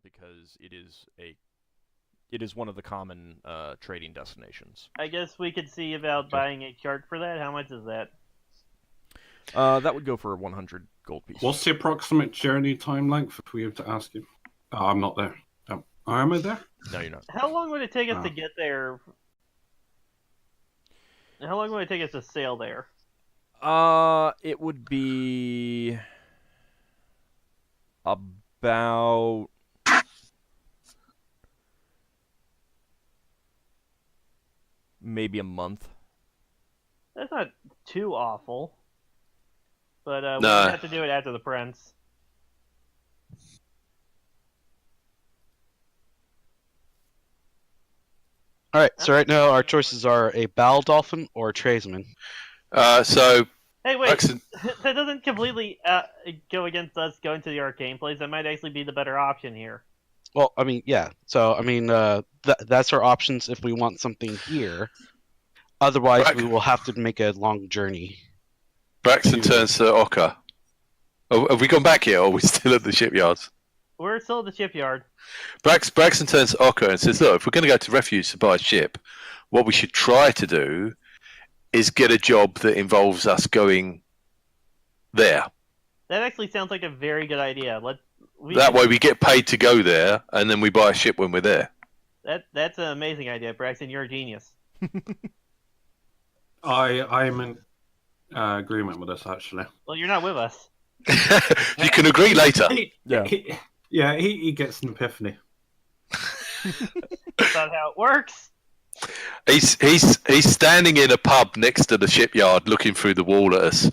because it is one of the common trading destinations. I guess we could see about buying a chart for that. How much is that? That would go for 100 gold pieces. What's the approximate journey time length if we were to ask you? Oh, I'm not there. Am I there? No, you're not. How long would it take us to get there? How long would it take us to sail there? It would be about maybe a month. That's not too awful. But we No. have to do it after the prince. Alright, so right now our choices are a battle dolphin or a tradesman. So Hey, wait. Braxon, That doesn't completely go against us going to the arcane place. That might actually be the better option here. Well, I mean, yeah. So, I mean, that's our options if we want something here. Otherwise, we will have to make a long journey. Braxon turns to Ockar. Oh, have we gone back yet, or are we still at the shipyards? We're still at the shipyard. Braxon turns to Ockar and says, look, if we're going to go to refuge to buy a ship, what we should try to do is get a job that involves us going there. That actually sounds like a very good idea. That way we get paid to go there, and then we buy a ship when we're there. That's an amazing idea, Braxton. You're a genius. I'm in agreement with this, actually. Well, you're not with us. You can agree later. He gets an epiphany. That's not how it works. He's standing in a pub next to the shipyard looking through the wall at us.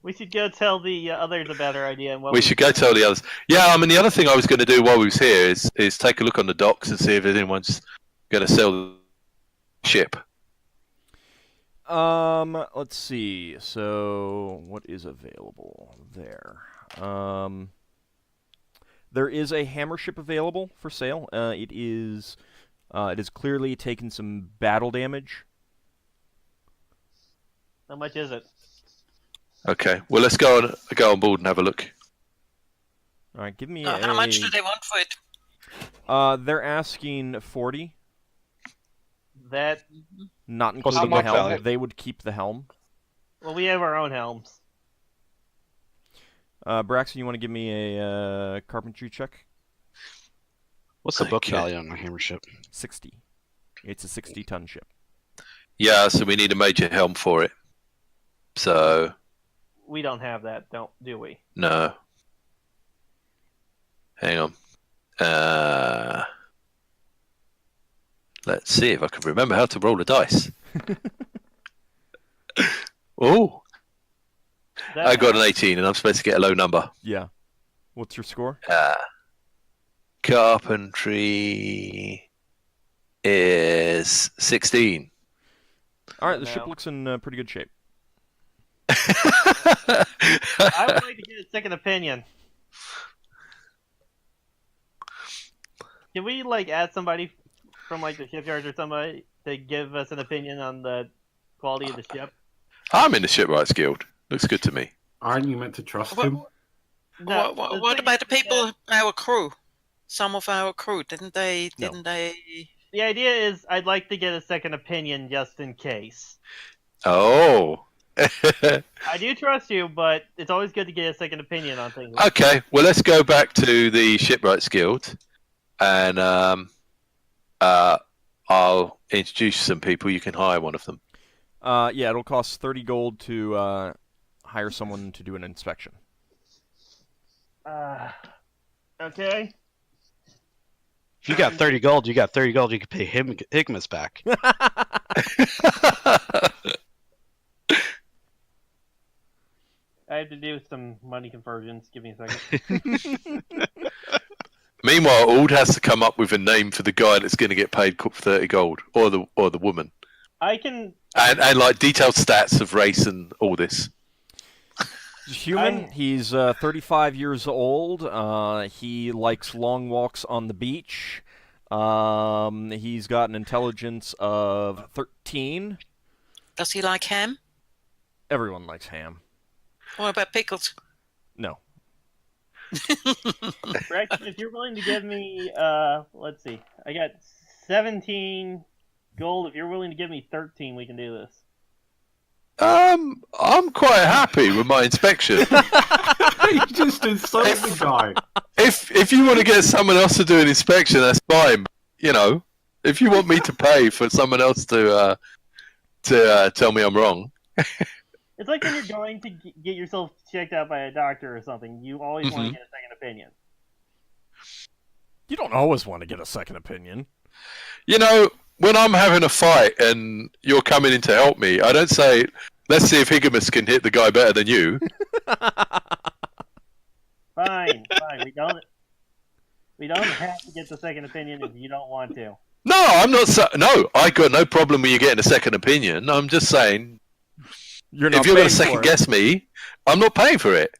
We should go tell the others about our idea. And what We should go tell the others. Yeah, I mean, the other thing I was going to do while we was here is take a look on the docks and see if anyone's going to sell the ship. Let's see. So, what is available there? There is a hammer ship available for sale. It is clearly taken some battle damage. How much is it? Okay, well, let's go on board and have a look. All right, give me How much do they want for it? They're asking 40. That. Not What's the including the book helm. value? They would keep the helm. Well, we have our own helms. Braxton, you want to give me a carpentry check? What's the book Okay. value on a hammer ship? 60. It's a 60-ton ship. Yeah, so we need a major helm for it. So, We don't have that, do we? no. Hang on. Let's see if I can remember how to roll a dice. Oh, I got an 18 and I'm supposed to get a low number. Yeah. What's your score? Carpentry is 16. All right, the No. ship looks in pretty good shape. I would like to get a second opinion. Can we ask somebody from the shipyards or somebody to give us an opinion on the quality of the ship? I'm in the Shipwrights Guild. Looks good to me. Aren't you meant to trust What- him? No, What about the people, our crew? Some of our crew, didn't they? No. The idea is I'd like to get a second opinion just in case. Oh. I do trust you, but it's always good to get a second opinion on things. Okay, well, let's go back to the Shipwrights Guild, and I'll introduce some people. You can hire one of them. Yeah, it'll cost 30 gold to hire someone to do an inspection. Okay. If you got 30 gold, you can pay Higgimus back. I have to do some money conversions. Give me a second. Meanwhile, Auld has to come up with a name for the guy that's going to get paid 30 gold, or the woman, I can. and detailed stats of race and all this. Human. He's 35 years old. He likes long walks on the beach. He's got an intelligence of 13. Does he like ham? Everyone likes ham. What about pickles? No. Braxon, if you're willing to give me, let's see, I got 17 gold. If you're willing to give me 13, we can do this. I'm quite happy with my inspection. You just insulted the guy. If you want to get someone else to do an inspection, that's fine. You know, if you want me to pay for someone else to tell me I'm wrong. It's like when you're going to get yourself checked out by a doctor or something. You always want to get a second opinion. You don't always want to get a second opinion. You know, when I'm having a fight and you're coming in to help me, I don't say, let's see if Higgimus can hit the guy better than you. Fine. We don't have to get the second opinion if you don't want to. No, I'm not. No, I got no problem with you getting a second opinion. I'm just saying, if you're going to second guess me, I'm not paying for it.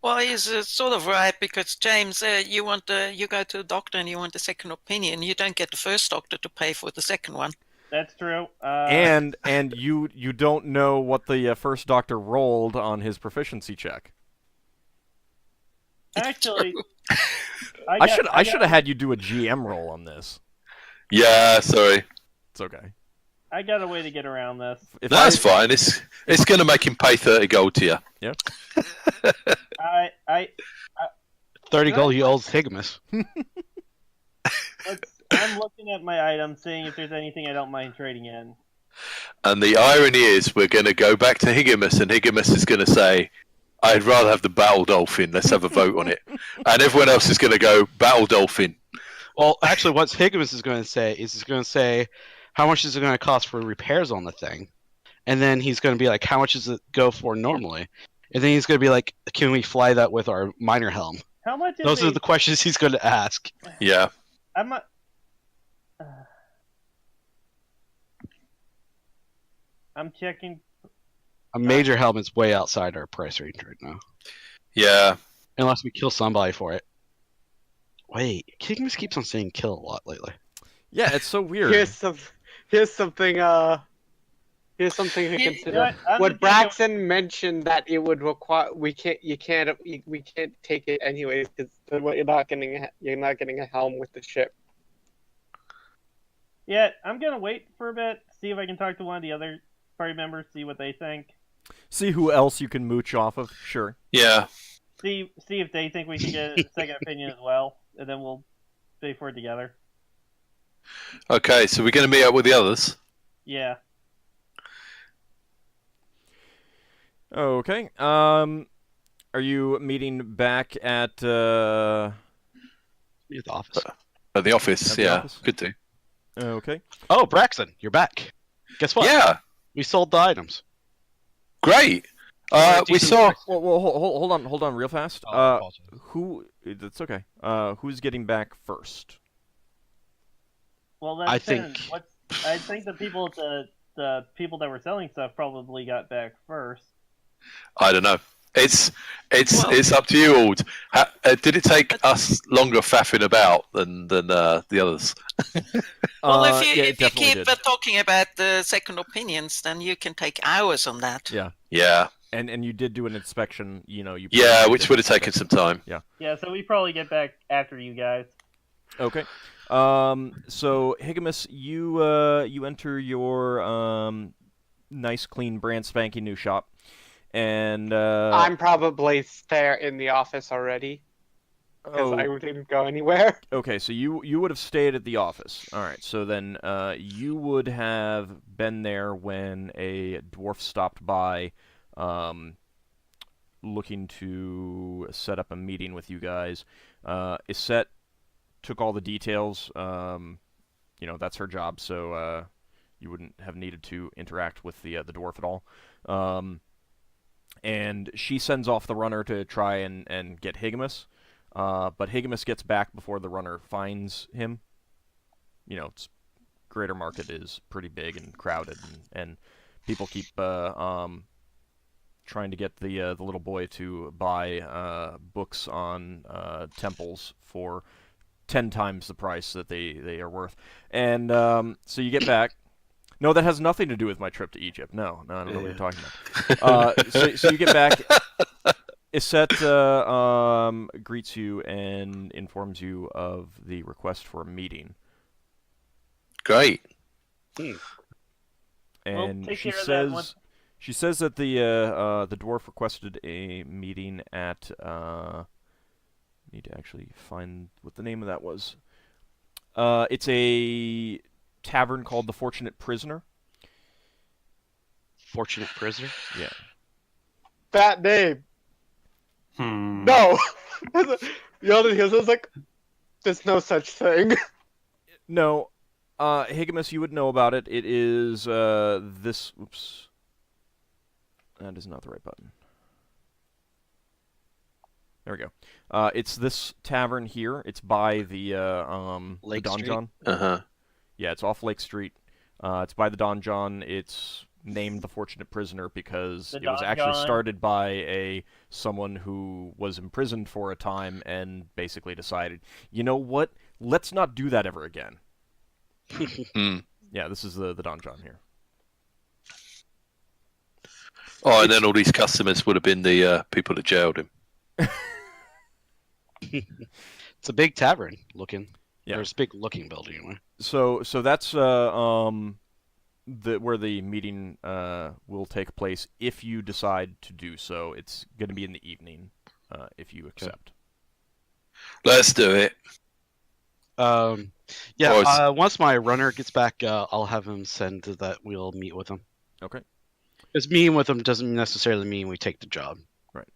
Well, he's sort of right, because James, you go to the doctor and you want a second opinion. You don't get the first doctor to pay for the second one. That's true. And you don't know what the first doctor rolled on his proficiency check. Actually, I should have had you do a GM roll on this. Yeah, sorry. It's okay. I got a way to get around this. That's fine. It's going to make him pay 30 gold to you. Yeah. 30 gold, you old Higgimus. I'm looking at my items, seeing if there's anything I don't mind trading in. And the irony is, we're going to go back to Higgimus, and Higgimus is going to say, I'd rather have the battle dolphin. Let's have a vote on it. And everyone else is going to go, battle dolphin. Well, actually, what Higgimus is going to say is he's going to say, how much is it going to cost for repairs on the thing? And then he's going to be like, how much does it go for normally? And then he's going to be like, can we fly that with our miner helm? How much is Those are the questions he's going to ask. Yeah. I'm checking. A major helm is way outside our price range right now. Yeah. Unless we kill somebody for it. Wait, Higgimus keeps on saying kill a lot lately. Yeah, it's so weird. Here's something to consider. What Braxon mentioned, that it would require we can't take it anyways, because you're not getting a helm with the ship. Yeah, I'm gonna wait for a bit, see if I can talk to one of the other party members, see what they think. See who else you can mooch off of. Sure. Yeah. See if they think we can get a second opinion as well, and then we'll pay for it together. Okay, so we're going to meet up with the others. Yeah. Okay. Are you meeting back at The office. At the office, At the yeah. office? Good to. Okay. Oh, Braxon, you're back. Guess what? Yeah, We sold the items. great. We decent saw. price. Well, hold on, real fast. Oh, apologies. That's okay. Who's getting back first? Well, that I depends. think- I think the people that were selling stuff probably got back first. I don't know. It's Well- up to you all. Did it take us longer faffing about than the others? Well, if you yeah, it definitely keep did. talking about the second opinions, then you can take hours on that. Yeah. Yeah. And you did do an inspection. You Yeah, probably which did would have an taken some time. Yeah, so we probably get back after you guys. Okay. So Higgimus, you enter your nice, clean, brand spanking new shop, and I'm probably there in the office already because I didn't go anywhere. Okay, so you would have stayed at the office. All right, so then you would have been there when a dwarf stopped by, looking to set up a meeting with you guys. Iset took all the details. That's her job, so you wouldn't have needed to interact with the dwarf at all. And she sends off the runner to try and get Higgimus. But Higgimus gets back before the runner finds him. Greater Market is pretty big and crowded, and people keep trying to get the little boy to buy books on temples for 10 times the price that they are worth. And so you get back. No, that has nothing to do with my trip to Egypt. No, I don't know what you're talking about. So you get back. Iset greets you and informs you of the request for a meeting. Great. And take she care of that one. says she says that the dwarf requested a meeting at need to actually find what the name of that was. It's a tavern called the Fortunate Prisoner. Fortunate prisoner. Yeah. That name. No. Yeldan hears it, was like, there's no such thing. No, Higgimus, you would know about it. It is this. Oops. That is not the right button. There we go. It's this tavern here. It's by the Lake donjon. Uh-huh. Yeah, it's off Lake Street. It's by the donjon. It's named the Fortunate Prisoner because The it was actually donjon. started by someone who was imprisoned for a time and basically decided, you know what? Let's not do that ever again. Yeah, this is the donjon here. Oh, and then all these customers would have been the people that jailed him. It's a big tavern looking. Yeah. There's a big looking building anyway. So that's where the meeting will take place if you decide to do so. It's going to be in the evening if you accept. Let's do it. Yeah. Once my runner gets back, I'll have him send that we'll meet with him. Okay. Because meeting with him doesn't necessarily mean we take the job. Right.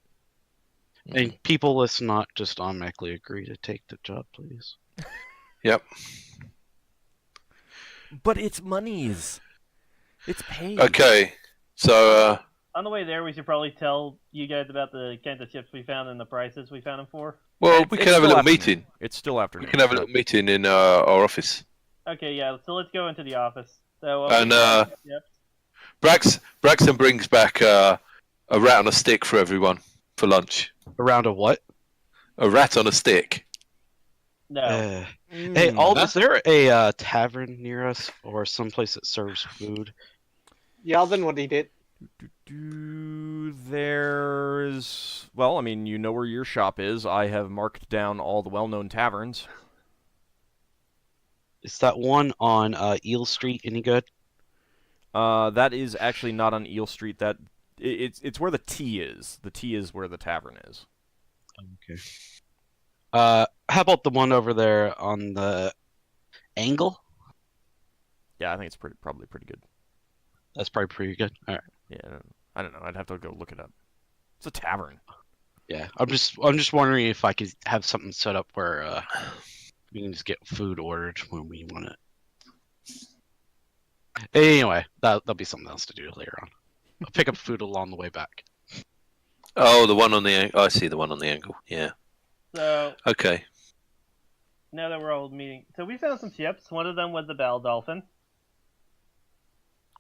And people, let's not just automatically agree to take the job, please. Yep. But it's monies. It's paid. Okay. So, On the way there, we should probably tell you guys about the kind of ships we found and the prices we found them for. well, It's- we it's can have a still little afternoon. meeting. It's still afternoon. We can have a little meeting in our office. Okay, yeah. So let's go into the office. So. And, Yep. Braxon brings back a rat on a stick for everyone for lunch. A round of what? A rat on a stick. No. Hey, is there a tavern near us or someplace that serves food? Yeldan, what he did. There's... Well, I mean, you know where your shop is. I have marked down all the well-known taverns. Is that one on Eel Street any good? That is actually not on Eel Street. It's where the T is. The T is where the tavern is. Okay. How about the one over there on the Angle? Yeah, I think it's probably pretty good. That's probably pretty good. All right. Yeah, I don't know. I'd have to go look it up. It's a tavern. Yeah, I'm just wondering if I could have something set up where we can just get food ordered when we want it. Anyway, that'll be something else to do later on. I'll pick up food along the way back. Oh, the one on the angle. I see the one on the angle. Yeah. So Okay. now that we're all meeting, so we found some ships. One of them was the Bell Dolphin.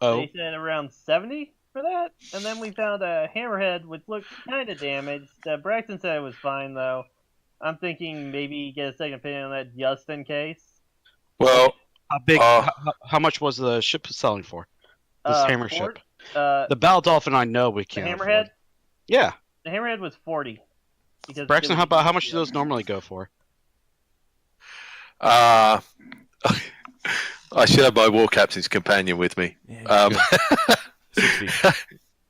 Oh, They said around 70 for that, and then we found a Hammerhead which looked kind of damaged. Braxton said it was fine though. I'm thinking maybe get a second opinion on that just in case. Well, how big? How much was the ship selling for? This hammer ship. The Bow Dolphin, I know we The can't. Hammerhead. afford. Yeah, The Hammerhead was 40. Because Braxton, how much do those normally go for? I should have my war captain's companion with me. Yeah, 60.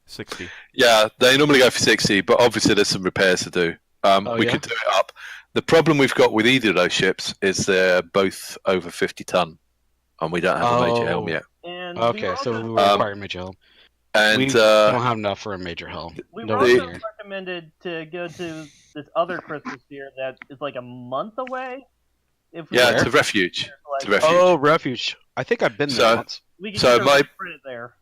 60. Yeah, they normally go for 60, but obviously there's some repairs to do. We yeah? could do it up. The problem we've got with either of those ships is they're both over 50 ton, and we don't have a major helm yet. And Okay, so we require a major helm. And We don't have enough for a major helm. we No were way also here. recommended to go to this other Christmas here that is like a month away. If we yeah, were it's a to, refuge. like, It's a refuge. Oh, refuge. I think I've been there So- once. we could so get a my- credit there.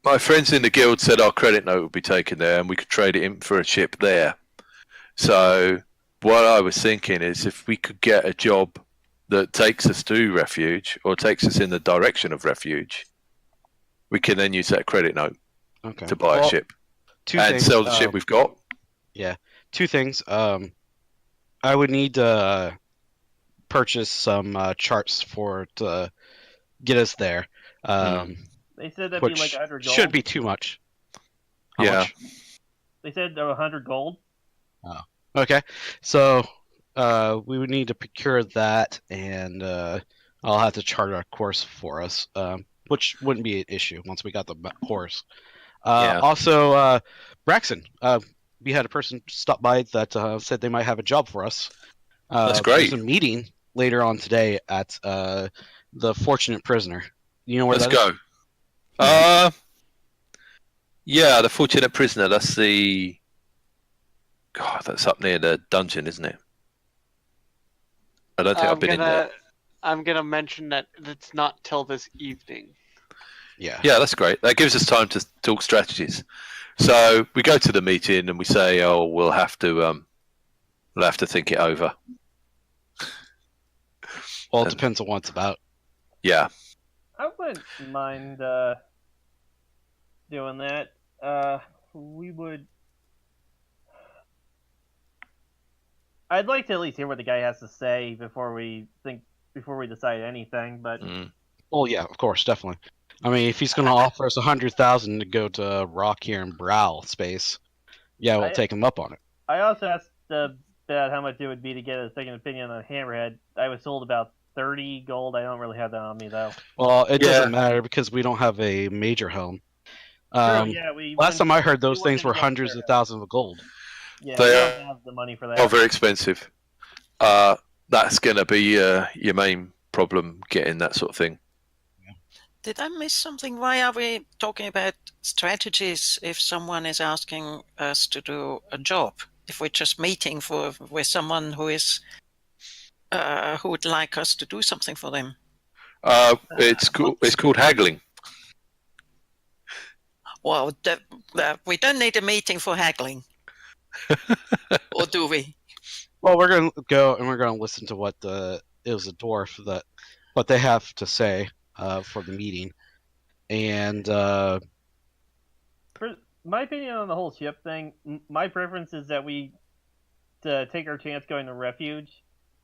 My friends in the guild said our credit note would be taken there, and we could trade it in for a ship there. So what I was thinking is if we could get a job that takes us to refuge or takes us in the direction of refuge, we can then use that credit note Okay. to buy a ship Two and things, sell the ship we've got. Two things. I would need to purchase some charts to get us there. They said that'd be like Which 100 gold. should be too much. How Yeah. much? They said 100 gold. Okay, so we would need to procure that, and I'll have to chart our course for us, which wouldn't be an issue once we got the horse. Yeah. Also, Braxon, we had a person stop by that said they might have a job for us. That's great. There's a meeting later on today at the Fortunate Prisoner. You know where Let's that is? go. Yeah, the Fortunate Prisoner. That's the. God, that's up near the dungeon, isn't it? I don't think I've been in there. I'm gonna mention that it's not till this evening. Yeah. Yeah, that's great. That gives us time to talk strategies. So we go to the meeting and we say, "Oh, we'll have to think it over." Well, it depends on what it's about. Yeah. I wouldn't mind doing that. We would. I'd like to at least hear what the guy has to say before we decide anything. But Well, yeah, of course, definitely. I mean, if he's going to offer us 100,000 to go to Rock here in Brow space, yeah, we'll take him up on it. I also asked about how much it would be to get a second opinion on Hammerhead. I was told about 30 gold. I don't really have that on me though. Well, it doesn't matter because we don't have a major helm. Last time I heard, those things were hundreds of thousands of gold. Yeah, They we don't have the money for that. Oh, very expensive. That's going to be your main problem, getting that sort of thing. Did I miss something? Why are we talking about strategies if someone is asking us to do a job? If we're just meeting with someone who is who would like us to do something for them? It's called haggling. Well, we don't need a meeting for haggling. Or do we? Well, we're going to go and we're going to listen to what it was a dwarf what they have to say for the meeting, and For my opinion on the whole ship thing, my preference is that we take our chance going to refuge,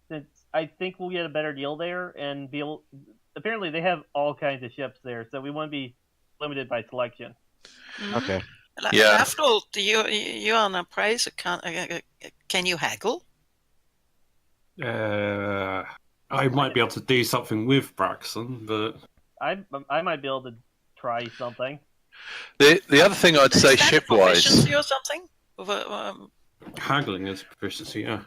since I think we'll get a better deal there and be able. Apparently, they have all kinds of ships there, so we won't be limited by selection. okay. Yeah. Lafdul, you are an appraiser. Can you haggle? I might be able to do something with Braxon, but I might be able to try something. The other thing I'd say Is that ship-wise. proficiency or something? haggling is proficiency, yeah.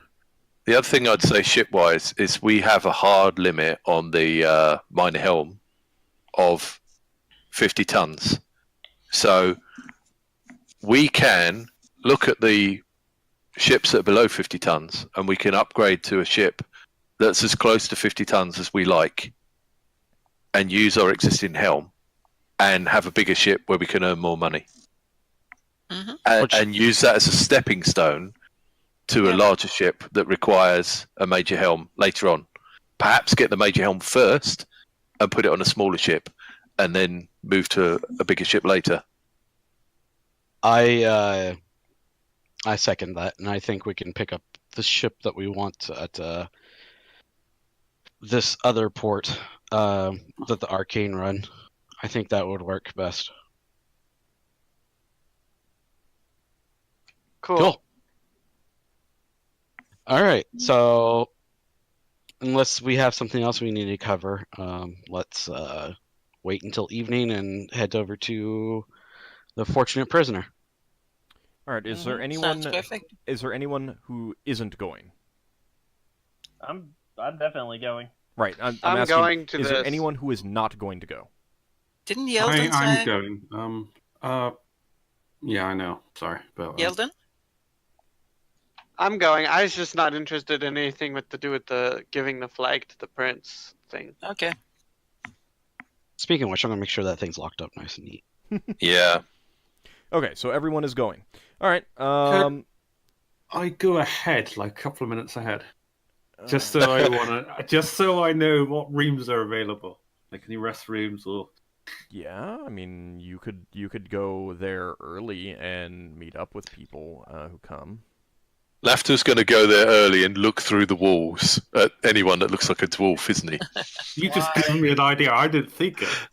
The other thing I'd say ship-wise is we have a hard limit on the minor helm of 50 tons. So we can look at the ships that are below 50 tons and we can upgrade to a ship that's as close to 50 tons as we like and use our existing helm and have a bigger ship where we can earn more money. Mm-hmm. And use that as a stepping stone to a larger ship that requires a major helm later on. Perhaps get the major helm first and put it on a smaller ship and then move to a bigger ship later. I second that, and I think we can pick up the ship that we want at this other port that the Arcane run. I think that would work best. Cool. All right, so unless we have something else we need to cover, let's wait until evening and head over to the Fortunate Prisoner. All right. Is there Sounds perfect. Is there anyone who isn't going? I'm definitely going. Right. I'm I'm asking, going to is there this. anyone who is not going to go? Didn't Yeldan I'm say? going. Yeah, I know. Sorry, but Yeldan? I'm going. I was just not interested in anything to do with the giving the flag to the prince thing. Okay. Speaking of which, I'm gonna make sure that thing's locked up nice and neat. Yeah. Okay, so everyone is going. All right. I go ahead, like a couple of minutes ahead, just so just so I know what rooms are available, like any rest rooms or. Yeah, I mean, you could go there early and meet up with people who come. Lafdul's going to go there early and look through the walls at anyone that looks like a dwarf, isn't he? You just gave me an idea. I didn't think of.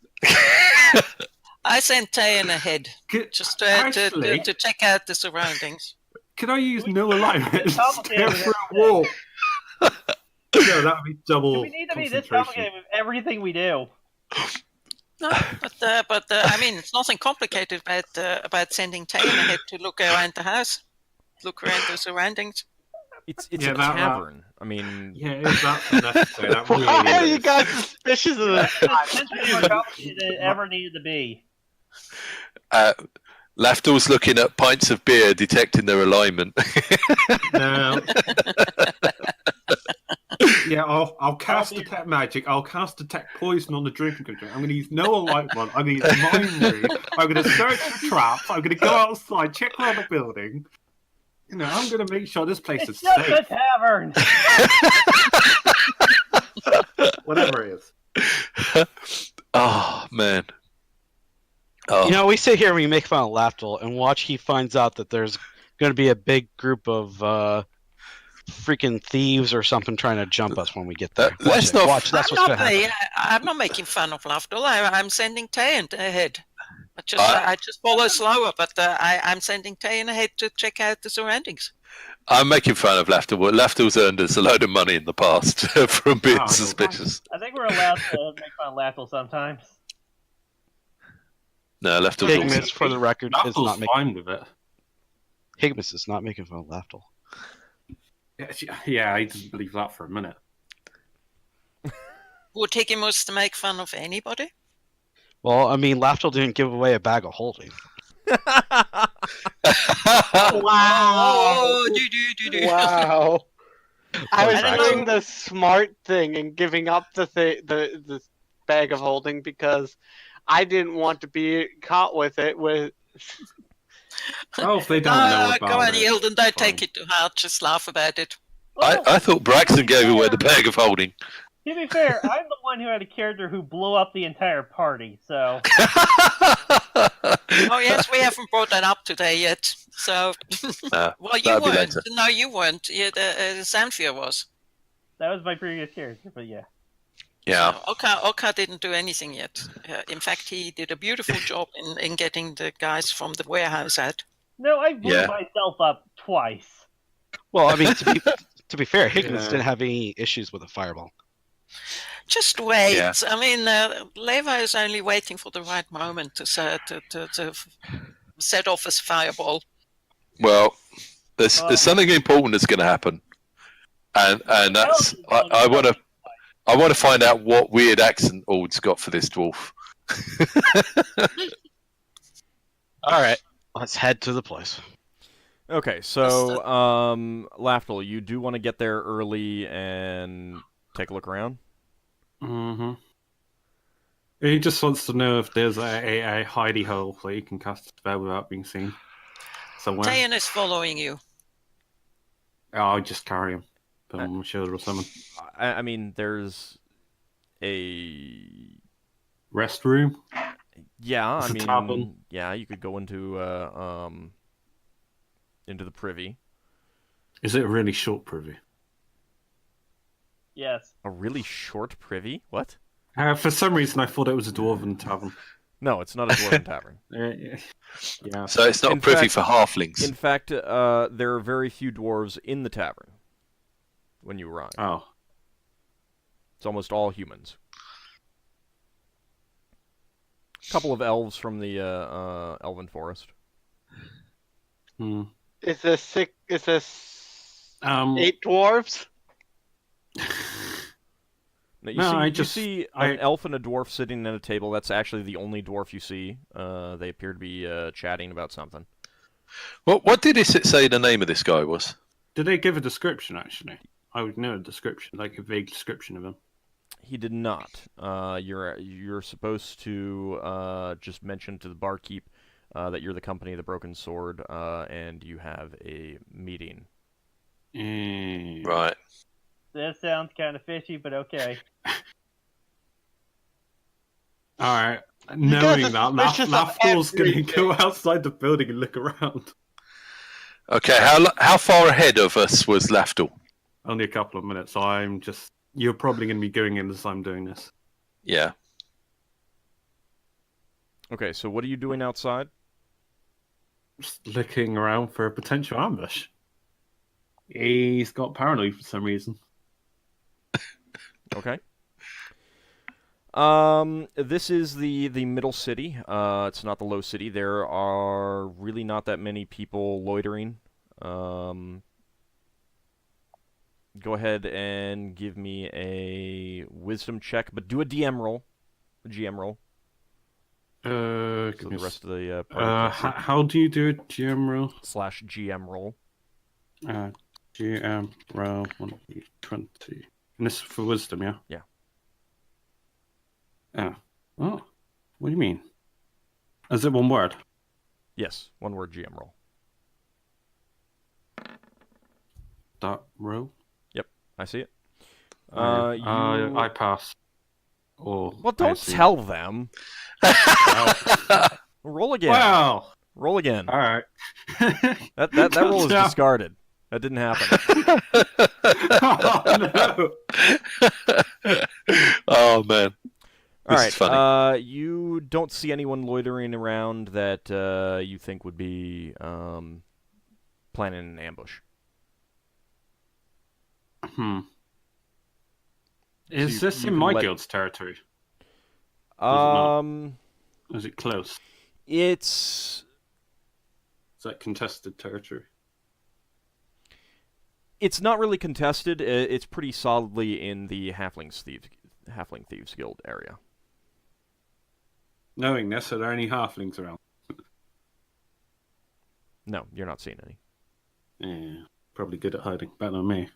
I sent Tayan ahead just to check out the surroundings. Can I use no alignment and It's complicated stare with through a wall? No, that would be double. Do we need to be this concentration. complicated with everything we do? No, but I mean, it's nothing complicated about sending Tayan ahead to look around the house, look around the surroundings. It's a tavern. I mean, Yeah, is that necessary? That really Why are is. you guys suspicious of that? It's more complicated than it ever needed to be. Lafdul's looking at pints of beer, detecting their alignment. No. Yeah, I'll cast detect magic. I'll cast detect poison on the drinking container. I'm going to use no alignment. I'm going to use mind read. I'm going to search for traps. I'm going to go outside, check around the building. You know, I'm going to make sure this place It's is just safe. a tavern. Whatever it is. Oh man. Oh. You know, we sit here and we make fun of Lafdul and watch he finds out that there's going to be a big group of freaking thieves or something trying to jump us when we get there. Let's not- Watch, that's what's going to happen. I'm not making fun of Lafdul. I'm sending Tayan ahead. I just follow slower, but I'm sending Tayan ahead to check out the surroundings. I'm making fun of Lafdul, but Lafdul's earned us a load of money in the past from being Oh, suspicious. I think we're allowed to make fun of Lafdul sometimes. No, Lafdul's awesome. Higgimus, for the record, is Lafdul's not making. fine with it. Higgimus is not making fun of Lafdul. Yeah, I didn't believe that for a minute. Would Higgimus make fun of anybody? Well, I mean, Lafdul didn't give away a bag of holding. Wow. Do. Wow. I was Braxon. doing the smart thing and giving up the bag of holding because I didn't want to be caught with it. Oh, if they don't know about Come on, it. Yeldan, don't take it too hard. Just laugh about it. I thought Braxon gave away the bag of holding. To be fair, I'm the one who had a character who blew up the entire party, so... Oh yes, we haven't brought that up today yet. So, well, you that'll be weren't. later. No, you weren't. Yeah, Xanthia was. That was my previous character, but yeah. Yeah. So Ockar didn't do anything yet. In fact, he did a beautiful job in getting the guys from the warehouse out. No, I blew Yeah. myself up twice. Well, I mean, to be fair, Higgimus Yeah. didn't have any issues with a fireball. Just wait. Yeah. I mean, Leva is only waiting for the right moment to set off his fireball. Well, there's something important that's going to happen, and that's I want to find out what weird accent Ald's got for this dwarf. All right, let's head to the place. Okay, so Lafdul, you do want to get there early and take a look around? Mm-hmm. He just wants to know if there's a hidey hole where you can cast a spell without being seen somewhere. Tayan is following you. I'll just carry him. Put him on my shoulder or something. I mean, there's a... Rest room? Yeah, I It's a mean, tavern. yeah, you could go into the privy. Is it a really short privy? Yes. A really short privy? What? For some reason, I thought it was a dwarven tavern. No, it's not a dwarven tavern. Yeah. So it's not In privy fact- for halflings. In fact, there are very few dwarves in the tavern when you arrive. Oh. It's almost all humans. A couple of elves from the elven forest. Hmm. Is this 8 dwarves? Now, No, you see an elf and a dwarf sitting at a table. That's actually the only dwarf you see. They appear to be chatting about something. What did it say the name of this guy was? Did they give a description, actually? I would know a description, like a vague description of him. He did not. You're supposed to just mention to the barkeep that you're the company of the Broken Sword, and you have a meeting. Right. That sounds kind of fishy, but okay. Alright. Knowing that, suspicious of Lafdul's going to everything. go outside the building and look around. Okay. How far ahead of us was Lafdul? Only a couple of minutes, so I'm just... You're probably going to be going in as I'm doing this. Yeah. Okay, so what are you doing outside? Just looking around for a potential ambush. He's got paranoid for some reason. Okay. This is the middle city. It's not the low city. There are really not that many people loitering. Go ahead and give me a wisdom check, but do a DM roll, a GM roll. So the rest of the party can see. how do you do a GM roll? / GM roll. GM roll 1d20. And this is for wisdom, yeah? Yeah. Oh, what do you mean? Is it one word? Yes, one word GM roll. That row? I see it. I pass. Oh, Well, don't tell them. Roll again. Wow. Roll again. All right. That roll is discarded. That didn't happen. Oh no. Oh man. All This right. is funny. You don't see anyone loitering around that you think would be planning an ambush. Is you this in can my let- guild's territory? Um, Is it close? it's Is that contested territory? not really contested. It's pretty solidly in the Halfling Thieves Guild area. Knowing this, are there any halflings around? No, you're not seeing any. Yeah, probably good at hiding. Better than me.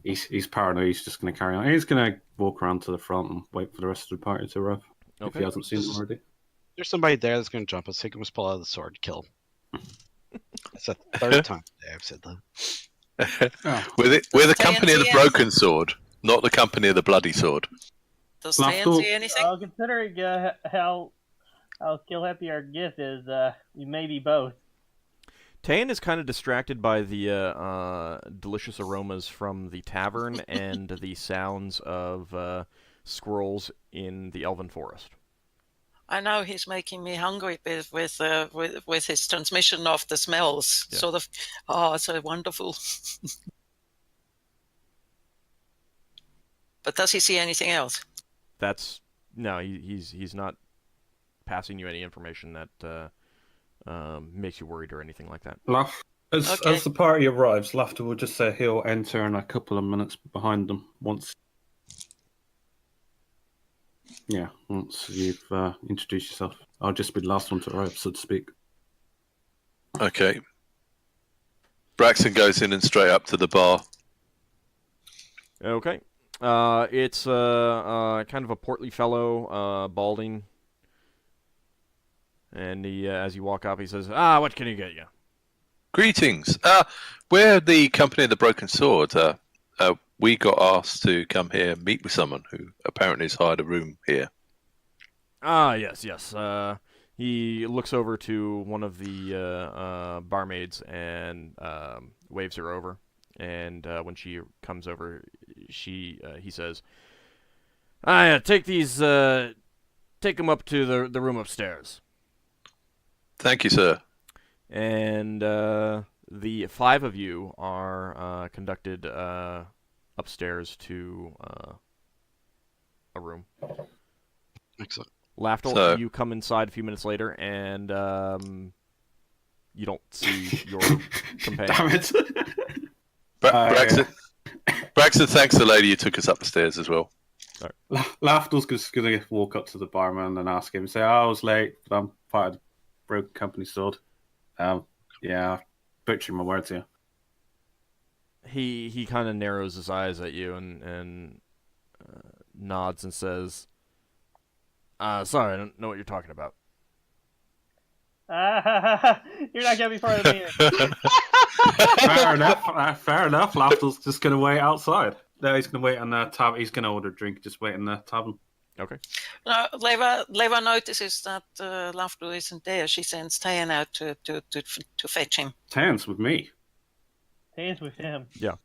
He's paranoid. He's just going to carry on. He's going to walk around to the front and wait for the rest of the party to arrive. If he hasn't seen them already. There's somebody there that's going to jump us. Higgimus pull out the sword, kill. That's the third time today I've said that. We're the company of the broken sword, not the company of the bloody sword. Does Tan see anything? Considering how skill happy our Giff is, we may be both. Tan is kind of distracted by the delicious aromas from the tavern and the sounds of squirrels in the elven forest. I know he's making me hungry with his transmission of the smells. Yeah. Sort of, oh, so wonderful. But does he see anything else? No, he's not passing you any information that makes you worried or anything like that. As the party arrives, Lafdul will just say he'll enter in a couple of minutes behind them once you've introduced yourself. I'll just be the last one to arrive, so to speak. Okay. Braxon goes in and straight up to the bar. Okay. It's kind of a portly fellow, balding. And he, as you walk up, he says, what can he get you? Greetings. We're the company of the broken sword. We got asked to come here and meet with someone who apparently has hired a room here. Yes. He looks over to one of the barmaids and waves her over. And when she comes over, he says, take them up to the room upstairs. Thank you, sir. And the 5 of you are conducted upstairs to a room. Excellent. Lafdul, you come inside a few minutes later, and you don't see your companion. Damn it! Braxton thanks the lady who took us up the stairs as well. Lafdul's just going to walk up to the barman and ask him, say, I was late, but I'm part of the broken company sword. Yeah, butchering my words here. He kind of narrows his eyes at you and nods and says, sorry, I don't know what you're talking about. You're not going to be part of the meeting. Fair enough. Lafdul's just going to wait outside. No, he's going to wait on the tavern. He's going to order a drink, just wait in the tavern. Okay. No, Leva notices that Lafdul isn't there. She sends Tan out to fetch him. Tan's with me. Tan's with him. Yeah.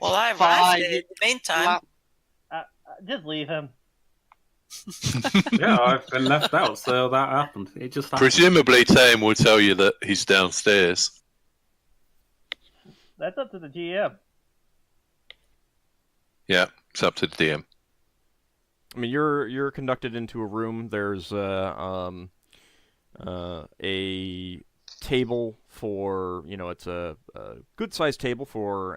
Well, I arrived in the meantime. Just leave him. Yeah, I've been left out, so that happened. It just happened. Presumably, Tame will tell you that he's downstairs. That's up to the GM. Yeah, it's up to the DM. I mean, you're conducted into a room. There's a table for, it's a good-sized table for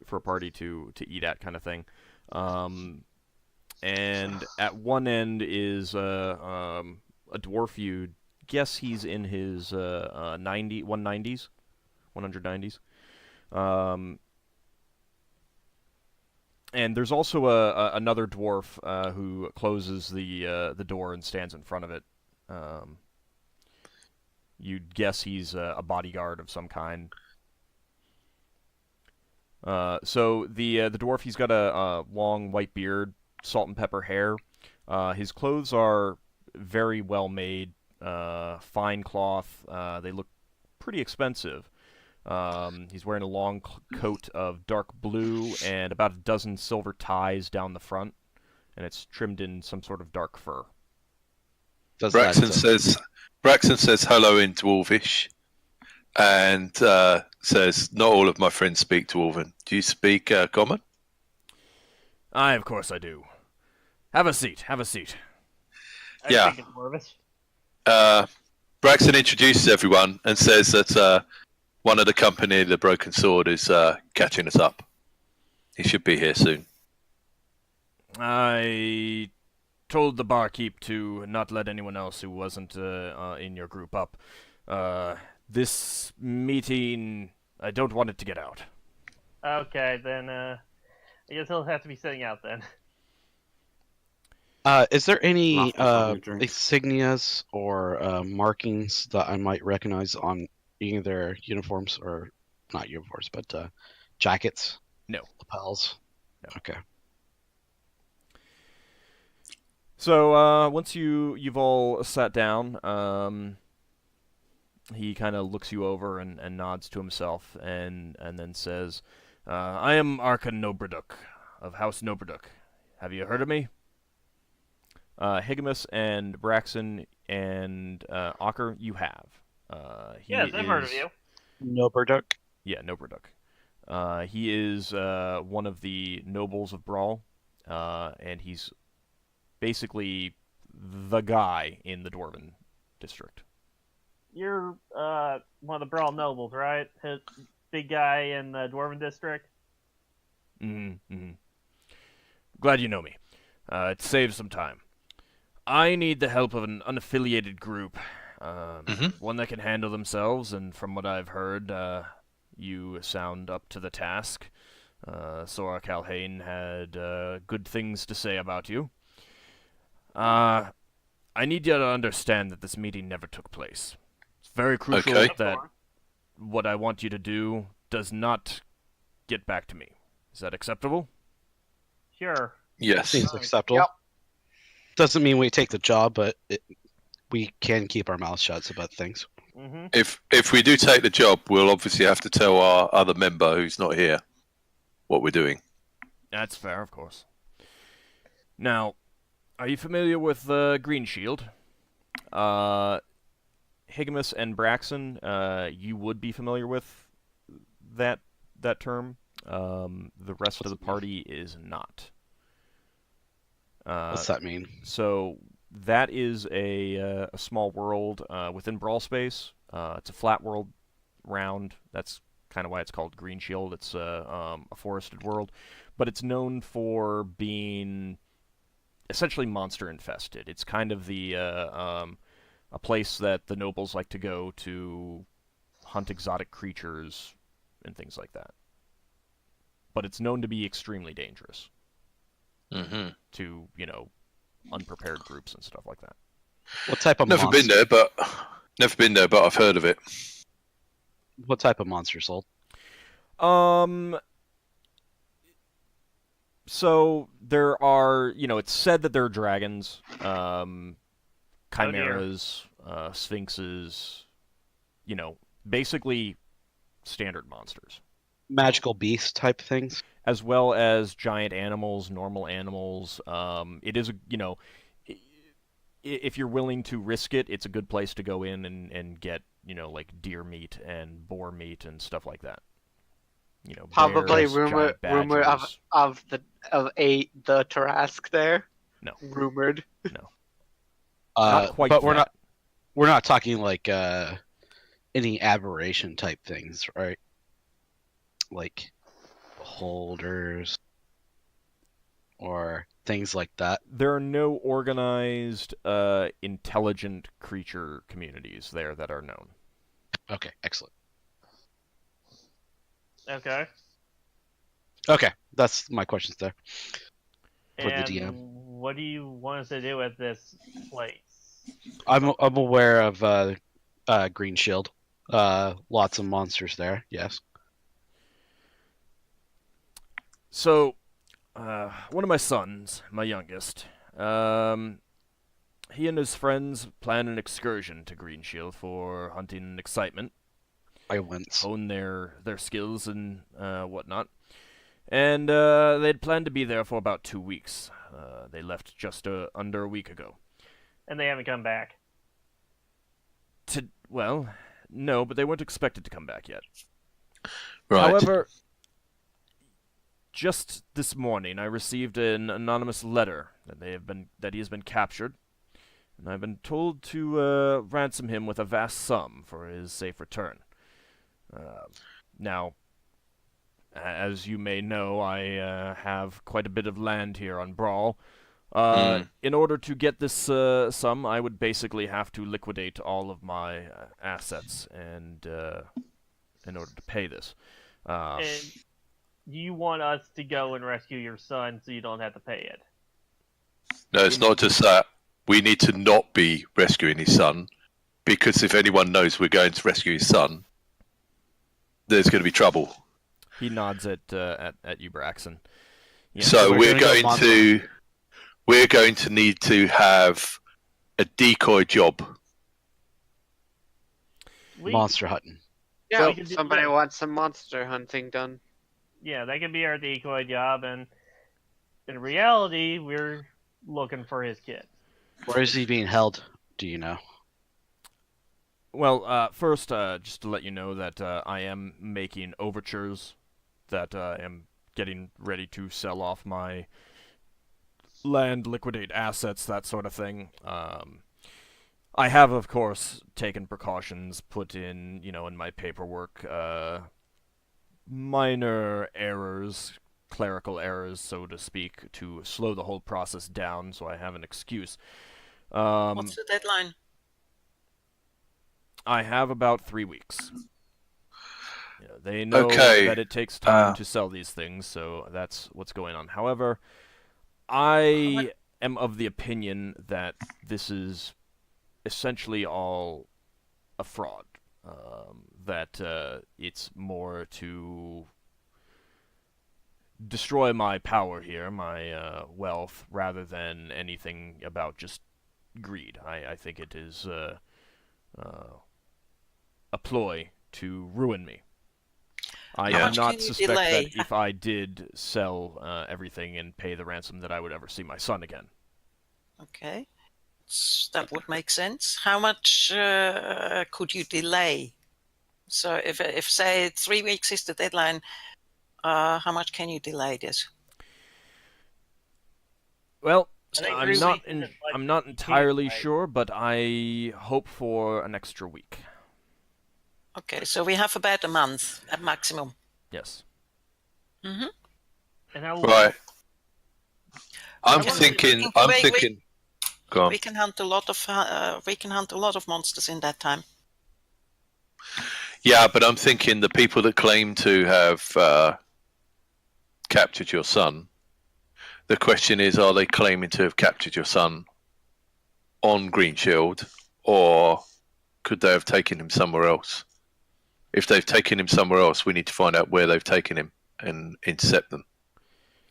for a party to eat at, kind of thing. And at one end is a dwarf. You guess he's in his 190s. And there's also another dwarf who closes the door and stands in front of it. You'd guess he's a bodyguard of some kind. So the dwarf, he's got a long white beard, salt and pepper hair. His clothes are very well made, fine cloth. They look pretty expensive. He's wearing a long coat of dark blue and about a dozen silver ties down the front, and it's trimmed in some sort of dark fur. Braxon says hello in Dwarvish, and says, "Not all of my friends speak Dwarven. Do you speak Common?" Aye, of course I do. Have a seat. Yeah. I think it's Dwarvish. Braxon introduces everyone and says that one of the company, the Broken Sword, is catching us up. He should be here soon. I told the barkeep to not let anyone else who wasn't in your group up. This meeting, I don't want it to get out. Okay, then I guess he'll have to be sitting out then. Is there any Laugh before you drink. insignias or markings that I might recognize on either their uniforms, or not uniforms, but jackets? No. Lapels? No. Okay. So once you've all sat down, he kind of looks you over and nods to himself, and then says, "I am Arkan Nobraduk of House Nobraduk. Have you heard of me?" Higgimus and Braxon and Ockar, you have. Yes, I've heard of you. No Burduck. Yeah, Nobraduk. He is one of the nobles of Brawl, and he's basically the guy in the Dwarven district. You're one of the Brawl nobles, right? His big guy in the Dwarven district. Mm-hmm. Glad you know me. It saves some time. I need the help of an unaffiliated group, one that can handle themselves, and from what I've heard, you sound up to the task. Sora Calhane had good things to say about you. I need you to understand that this meeting never took place. It's very crucial Okay. that what I want you to do does not get back to me. Is that acceptable? Sure. Yes. Seems acceptable. Yep. Doesn't mean we take the job, but we can keep our mouths shut about things. Mm-hmm. If we do take the job, we'll obviously have to tell our other member who's not here what we're doing. That's fair, of course. Now, are you familiar with Green Shield? Higgimus and Braxon, you would be familiar with that term. The rest of the party is not. What's that mean? So that is a small world within Brawl Space. It's a flat world, round. That's kind of why it's called Green Shield. It's a forested world, but it's known for being essentially monster infested. It's kind of the a place that the nobles like to go to hunt exotic creatures and things like that. But it's known to be extremely dangerous to, unprepared groups and stuff like that. What type of Never monster? been there, but I've heard of it. What type of monster sold? So there are, it's said that there are dragons, chimeras, sphinxes, basically standard monsters. Magical beast type things? as well as giant animals, normal animals. It is, if you're willing to risk it, it's a good place to go in and get, like deer meat and boar meat and stuff like that. Probably bears, rumor giant of badgers. the Tarask there. No. Rumored. No. Not quite But that. we're not talking like any aberration type things, right? Like holders or things like that. There are no organized, intelligent creature communities there that are known. Okay, excellent. Okay. Okay, that's my questions there. For the And DM. what do you want us to do with this place? I'm aware of Green Shield. Lots of monsters there. Yes. So, one of my sons, my youngest, he and his friends plan an excursion to Greenshield for hunting and excitement, I went. hone their skills and whatnot. And they'd planned to be there for about 2 weeks. They left just under a week ago. And they haven't come back. Well, no, but they weren't expected to come back yet. Right. However, just this morning, I received an anonymous letter that he has been captured, and I've been told to ransom him with a vast sum for his safe return. Now, as you may know, I have quite a bit of land here on Brawl. In order to get this sum, I would basically have to liquidate all of my assets, and in order to pay this. And you want us to go and rescue your son so you don't have to pay it. No, it's not just that. We need to not be rescuing his son, because if anyone knows we're going to rescue his son, there's going to be trouble. He nods at you, Braxon. Yeah. So we're going to need to have a decoy job. Monster hunting. Yeah, So we can do somebody that. wants some monster hunting done. Yeah, that could be our decoy job, and in reality, we're looking for his kid. Where is he being held? Do you know? Well, first, just to let you know that I am making overtures, that I am getting ready to sell off my land, liquidate assets, that sort of thing. I have, of course, taken precautions, put in, in my paperwork, minor errors, clerical errors, so to speak, to slow the whole process down, so I have an excuse. What's the deadline? I have about 3 weeks. They know Okay, that it takes time to sell these things, so that's what's going on. However, I am of the opinion that this is essentially all a fraud. That it's more to destroy my power here, my wealth, rather than anything about just greed. I think it is a ploy to ruin me. I Yeah. do How much not can you suspect delay? that if I did sell everything and pay the ransom that I would ever see my son again. Okay, that would make sense. How much could you delay? So if say 3 weeks is the deadline, how much can you delay this? Well, I think I'm 3 not weeks isn't much I'm not you can't entirely delay. sure, but I hope for an extra week. Okay, so we have about a month at maximum. Yes. Mm-hmm. And how Right. I'm Okay. thinking. Go on. We can hunt a lot of monsters in that time. Yeah, but I'm thinking the people that claim to have captured your son. The question is, are they claiming to have captured your son on Green Shield, or could they have taken him somewhere else? If they've taken him somewhere else, we need to find out where they've taken him and intercept them.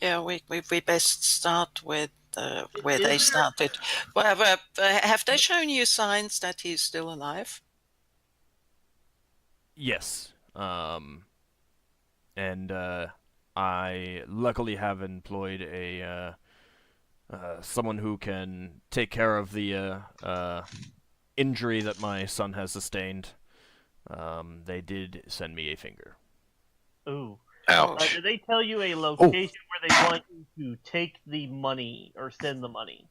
Yeah, we best start with where they started. Well, have they shown you signs that he's still alive? Yes. And I luckily have employed a someone who can take care of the injury that my son has sustained. They did send me a finger. Ooh. Ouch. Did they tell you a location where they want you to take the money or send the money?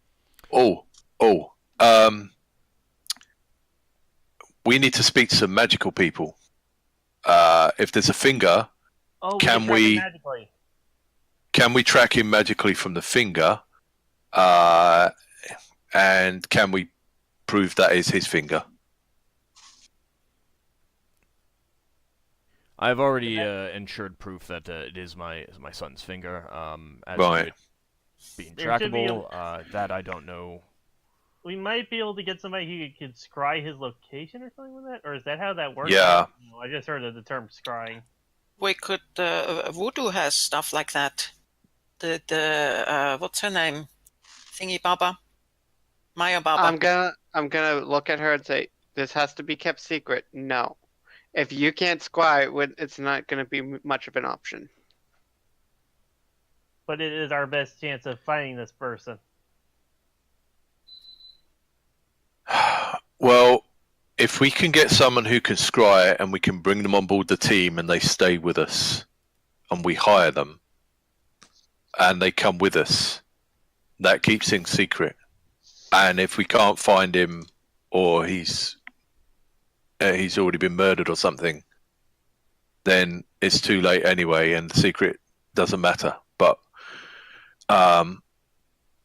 We need to speak to some magical people. If there's a finger, Can can we track him magically from the finger? And can we prove that is his finger? I've already ensured proof that it is my son's finger. As Right. to it being There should be trackable, that I don't know. We might be able to get somebody who could scry his location or something with that, or is that how that works? Yeah. I just heard of the term scrying. We could. Voodoo has stuff like that. The what's her name? Thingy Baba, Maya Baba. I'm gonna look at her and say, "This has to be kept secret." No, if you can't scry, it's not gonna be much of an option. But it is our best chance of finding this person. Well, if we can get someone who can scry and we can bring them on board the team and they stay with us and we hire them and they come with us, that keeps things secret. And if we can't find him or he's already been murdered or something, then it's too late anyway and the secret doesn't matter. But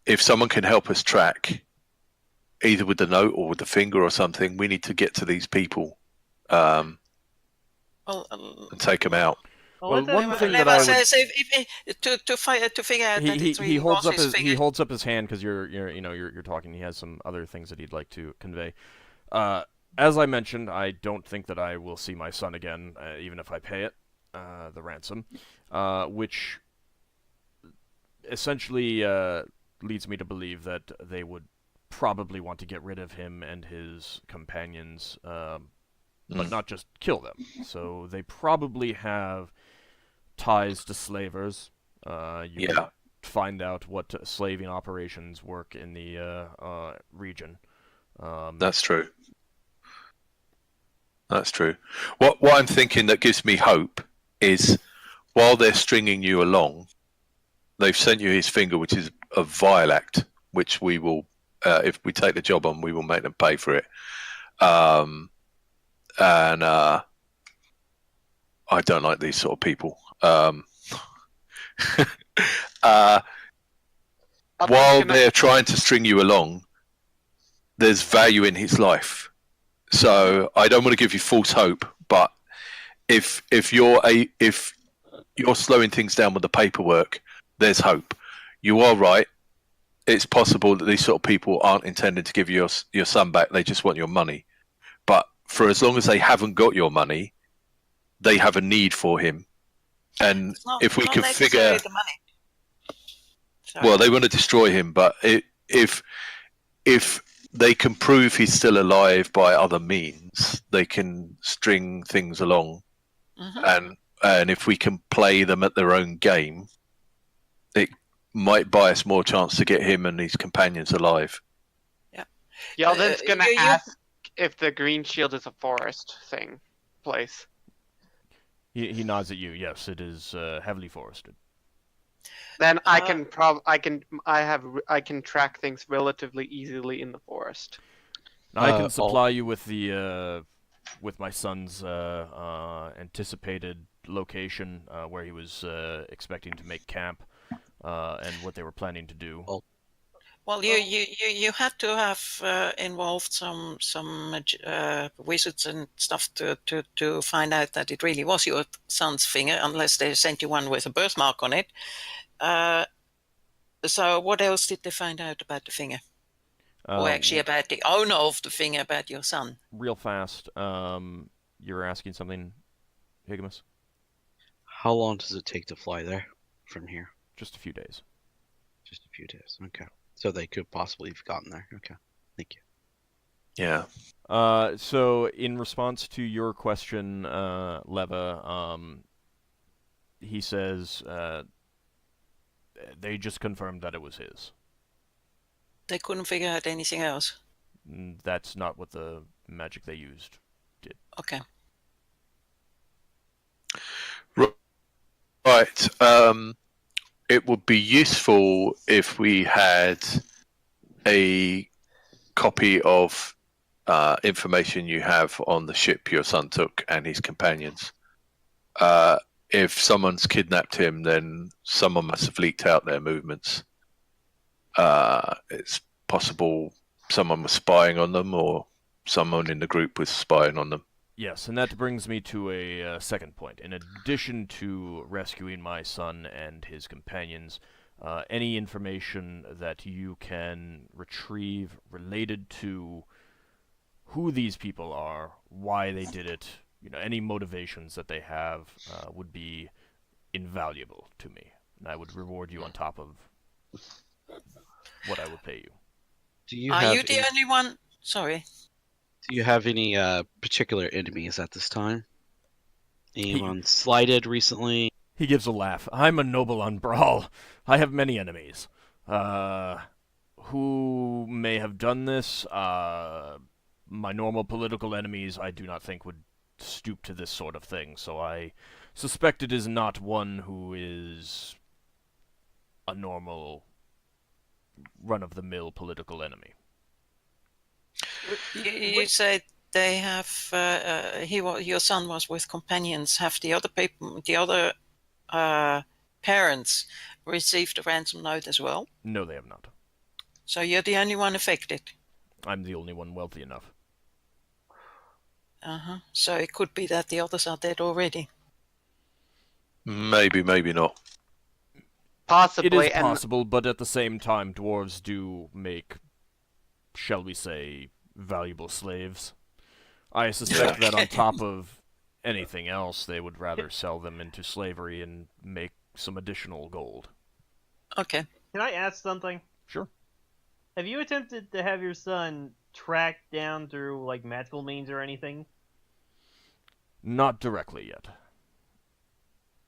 if someone can help us track, either with the note or with the finger or something, we need to get to these people and take them out. Well, one thing that Leva I would... says to figure out that it's really he holds up his his finger. he holds up his hand because you're talking. He has some other things that he'd like to convey. As I mentioned, I don't think that I will see my son again, even if I pay it, the ransom, which essentially leads me to believe that they would probably want to get rid of him and his companions, but not just kill them. So they probably have ties to slavers. You can find out what slaving operations work in the region. That's true. That's true. What I'm thinking that gives me hope is while they're stringing you along, they've sent you his finger, which is a vile act, which we will, if we take the job on, we will make them pay for it. And I don't like these sort of people. While they're trying to string you along, there's value in his life. So I don't want to give you false hope, but if you're slowing things down with the paperwork, there's hope. You are right. It's possible that these sort of people aren't intending to give you your son back. They just want your money. But for as long as they haven't got your money, they have a need for him. And if we can figure, the money. well, they want to destroy him. But if they can prove he's still alive by other means, they can string things along. Mm-hmm. And if we can play them at their own game, it might buy us more chance to get him and his companions alive. Yeah. Yeldan's gonna ask if the green shield is a forest place. He nods at you. Yes, it is heavily forested. Then I can track things relatively easily in the forest. Now, I can supply you with the with my son's anticipated location where he was expecting to make camp and what they were planning to do. Well, you had to have involved some wizards and stuff to find out that it really was your son's finger, unless they sent you one with a birthmark on it. So what else did they find out about the finger? Or actually about the owner of the finger, about your son? Real fast, you're asking something, Higgimus? How long does it take to fly there from here? Just a few days. Just a few days. Okay. So they could possibly have gotten there. Okay. Thank you. Yeah. So in response to your question, Leva, he says they just confirmed that it was his. They couldn't figure out anything else. That's not what the magic they used did. Okay. Right. It would be useful if we had a copy of information you have on the ship your son took and his companions. If someone's kidnapped him, then someone must have leaked out their movements. It's possible someone was spying on them, or someone in the group was spying on them. Yes, and that brings me to a second point. In addition to rescuing my son and his companions, any information that you can retrieve related to who these people are, why they did it, any motivations that they have would be invaluable to me, and I would reward you on top of what I would pay you. Are you the only one? Sorry. Do you have any particular enemies at this time? Anyone slighted recently? He gives a laugh. I'm a noble on Brawl. I have many enemies. Who may have done this? My normal political enemies I do not think would stoop to this sort of thing, so I suspect it is not one who is a normal, run-of-the-mill political enemy. You said they have. Your son was with companions. Have the other people, the other parents, received a ransom note as well? No, they have not. So you're the only one affected. I'm the only one wealthy enough. So it could be that the others are dead already. Maybe, maybe not. Possibly. It is possible, but at the same time, dwarves do make, shall we say, valuable slaves. I suspect that on top of anything else, they would rather sell them into slavery and make some additional gold. Okay. Can I ask something? Sure. Have you attempted to have your son tracked down through, like, magical means or anything? Not directly yet.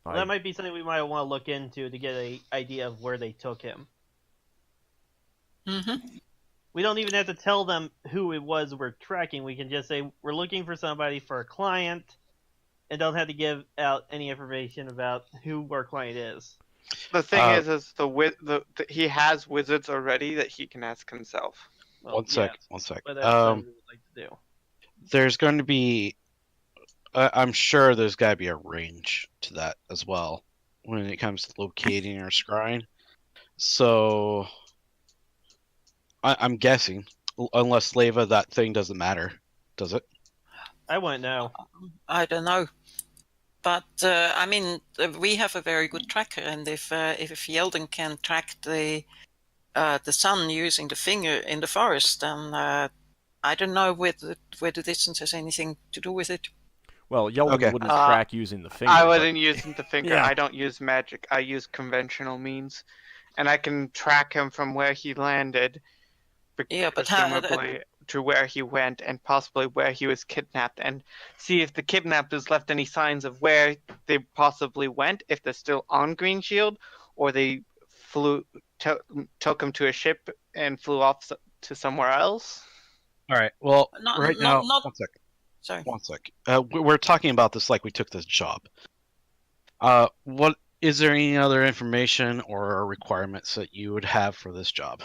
Well, that might be something we might want to look into to get an idea of where they took him. We don't even have to tell them who it was we're tracking. We can just say we're looking for somebody for a client, and don't have to give out any information about who our client is. The thing is he has wizards already that he can ask himself. Well, One sec. But that's something we would like to do. There's going to be. I'm sure there's got to be a range to that as well when it comes to locating or scrying. So I'm guessing, unless Leva, that thing doesn't matter, does it? I wouldn't know. I don't know. But, I mean, we have a very good tracker, and if Yeldan can track the sun using the finger in the forest, then I don't know whether the distance has anything to do with it. Well, Yeldan wouldn't track using the finger. I wasn't using the finger. Yeah. I don't use magic. I use conventional means. And I can track him from where he landed, Yeah, but presumably to where he went, and possibly where he was kidnapped, and see if the kidnappers left any signs of where they possibly went, if they're still on Green Shield, or they took him to a ship and flew off to somewhere else. All right. Well, Not- right not- now, not- one sec. Sorry. One sec. We're talking about this like we took this job. What is there any other information or requirements that you would have for this job?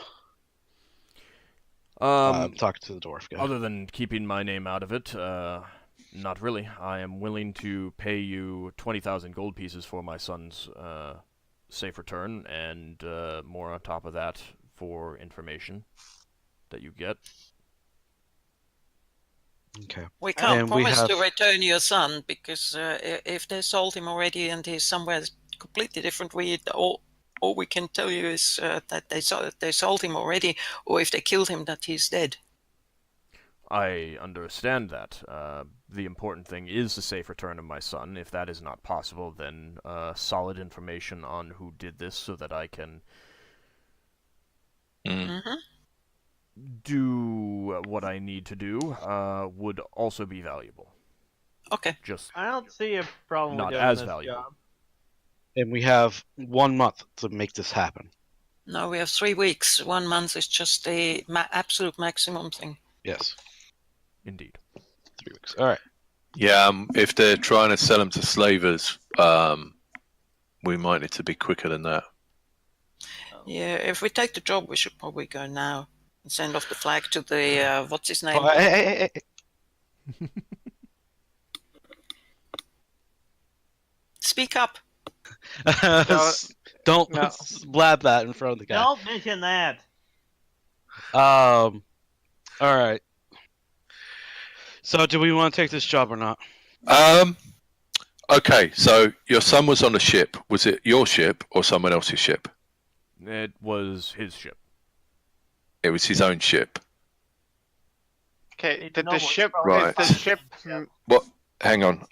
Talk to the dwarf guy. Other than keeping my name out of it, not really. I am willing to pay you 20,000 gold pieces for my son's safe return, and more on top of that for information that you get. Okay. We can't And we promise have- to return your son, because if they sold him already and he's somewhere completely different, all we can tell you is that they sold him already, or if they killed him, that he's dead. I understand that. The important thing is the safe return of my son. If that is not possible, then solid information on who did this so that I can do what I need to do would also be valuable. Okay. Just I don't see a problem Not with doing as this valuable. job. And we have 1 month to make this happen. No, we have 3 weeks. 1 month is just the absolute maximum thing. Yes, Indeed. 3 weeks. All right. Yeah, if they're trying to sell them to slavers, we might need to be quicker than that. Yeah, if we take the job, we should probably go now and send off the flag to the what's his name? Oh, hey. Speak up. Don't No. blab that in front of the guy. Don't mention that. All right. So, do we want to take this job or not? Okay, so your son was on a ship. Was it your ship or someone else's ship? It was his ship. It was his own ship. Okay, Need to did know the what ship? Right. Is the ship? Hang on.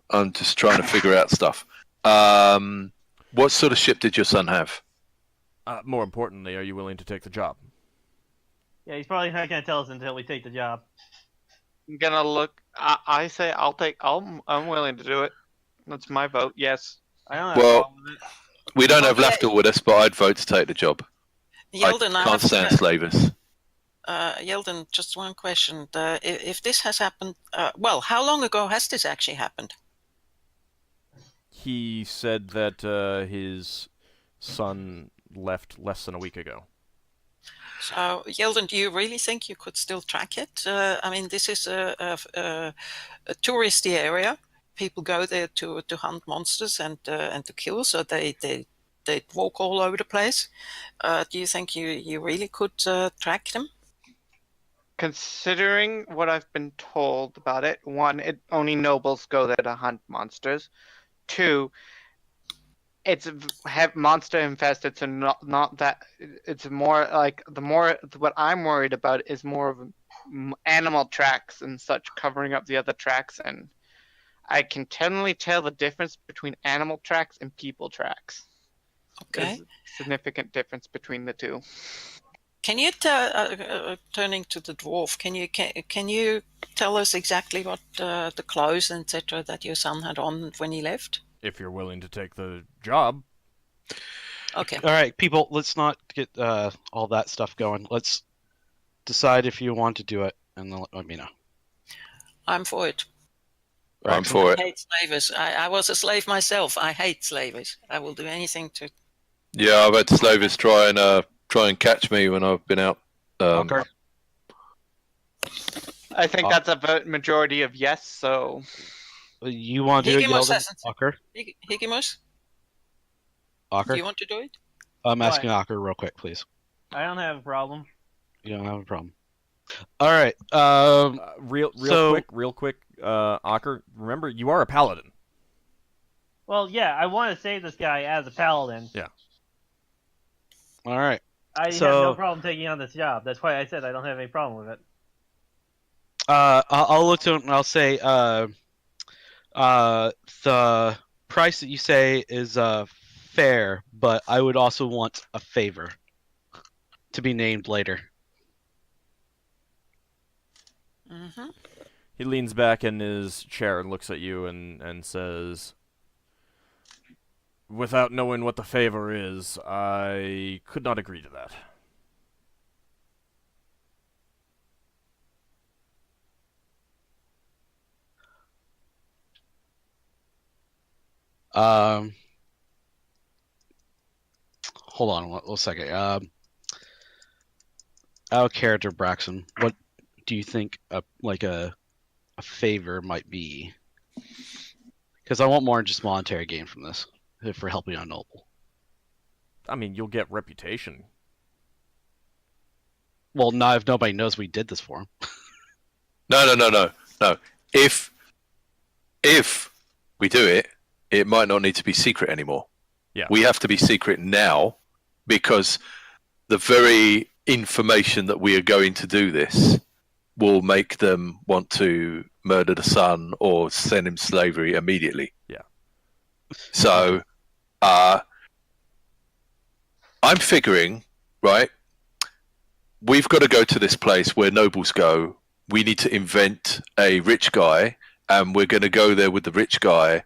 I'm just trying to figure out stuff. What sort of ship did your son have? More importantly, are you willing to take the job? Yeah, he's probably not gonna tell us until we take the job. I'm gonna look. I say I'm willing to do it. That's my vote. Yes. I don't have Well, a problem with it. We don't have Okay. Lafdul with us, but I'd vote to take the job. Yeldan, I can't stand slavers. Yeldan, just one question. If this has happened, well, how long ago has this actually happened? He said that his son left less than a week ago. So, Yeldan, do you really think you could still track it? I mean, this is a touristy area. People go there to hunt monsters and to kill, so they walk all over the place. Do you think you really could track them? Considering what I've been told about it, one, only nobles go there to hunt monsters. Two, it's monster infested, so not that. It's more like what I'm worried about is more of animal tracks and such covering up the other tracks, and I can generally tell the difference between animal tracks and people tracks. Okay. There's a significant difference between the two. Can you turning to the dwarf? Can you tell us exactly what the clothes etc. that your son had on when he left? If you're willing to take the job. Okay. All right, people, let's not get all that stuff going. Let's decide if you want to do it, and then let me know. I'm for it. I'm for I it. hate slavers. I was a slave myself. I hate slavers. I will do anything to. Yeah, I've had slavers try and catch me when I've been out. Ockar? I think that's a majority of yes. So You want to do it, Higgimus Yeldan? hasn't- Ockar? Higgimus, do Ockar? you want to do it? I'm asking Ockar real quick, please. I don't have a problem. You don't have a problem. All right. Real So- quick, Ockar, remember, you are a paladin. Well, yeah, I want to save this guy as a paladin. All right. I have So- no problem taking on this job. That's why I said I don't have any problem with it. I'll look to it and I'll say the price that you say is fair, but I would also want a favor to be named later. Mm-hmm. He leans back in his chair and looks at you and says, "Without knowing what the favor is, I could not agree to that." Hold on one second. Our character Braxon, what do you think a favor might be? Because I want more than just monetary gain from this if we're helping a noble. I mean, you'll get reputation. Well, not if nobody knows we did this for him. No. If we do it, it might not need to be secret anymore. Yeah. We have to be secret now because the very information that we are going to do this will make them want to murder the son or send him slavery immediately. Yeah. So, I'm figuring, right, we've got to go to this place where nobles go. We need to invent a rich guy, and we're going to go there with the rich guy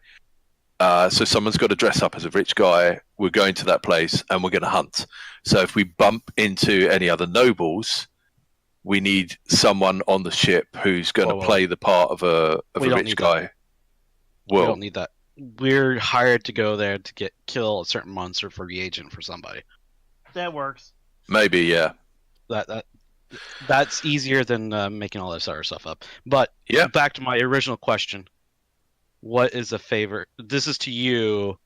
So someone's got to dress up as a rich guy. We're going to that place and we're going to hunt. So if we bump into any other nobles, we need someone on the ship who's going to Well, play the part of a we don't rich need guy. that. We don't need that. We're hired to go there to kill a certain monster for the agent for somebody. That works. Maybe, yeah. That's easier than making all this other stuff up. But Yeah. back to my original question: what is a favor? This is to you,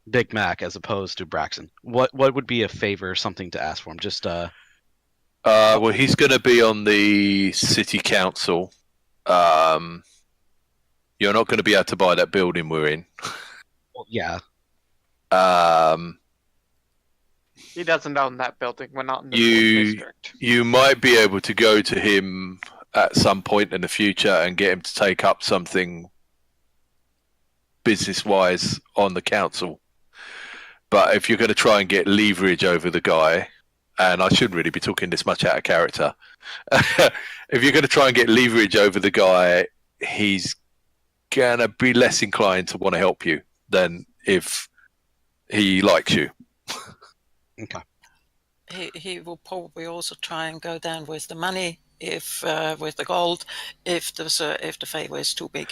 Big Mac, as opposed to Braxon. What would be a favor, something to ask for him? Just Well, he's going to be on the city council. You're not going to be able to buy that building we're in. well, yeah. He doesn't own that building. We're not in the district. You might be able to go to him at some point in the future and get him to take up something business-wise on the council. But if you're going to try and get leverage over the guy, and I shouldn't really be talking this much out of character, if you're going to try and get leverage over the guy, he's going to be less inclined to want to help you than if he likes you. Okay. He will probably also try and go down with the money, if with the gold, if the favor is too big.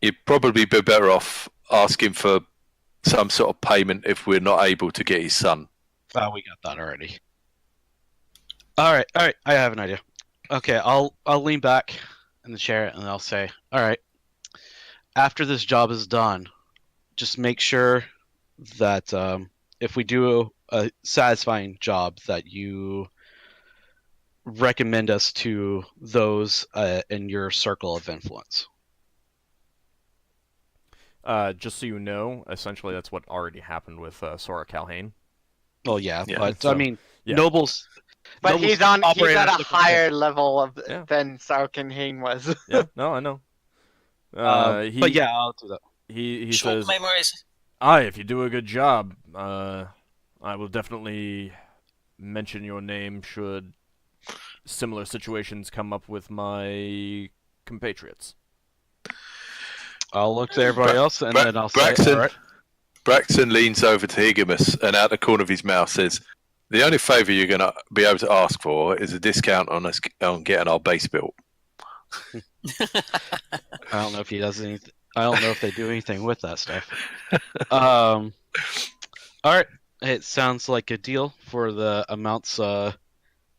You'd probably be better off asking for some sort of payment if we're not able to get his son. Oh, we got that already. All right. I have an idea. Okay, I'll lean back in the chair and I'll say, all right. After this job is done, just make sure that if we do a satisfying job, that you recommend us to those in your circle of influence. Just so you know, essentially that's what already happened with Sora Calhane. Well, yeah, Yeah, but so- I mean, yeah. nobles. But nobles he's at operate a different higher level of Yeah. than Sauken Hane was. Yeah, no, I know. But yeah, I'll do that. he Short says, memories. if you do a good job, I will definitely mention your name should similar situations come up with my compatriots. I'll look to everybody else, and then I'll Braxon, say, all right. Braxon leans over to Higgimus and out the corner of his mouth says, the only favour you're going to be able to ask for is a discount on getting our base built. I don't know if he does anything. I don't know if they do anything with that stuff. All right. It sounds like a deal for the amounts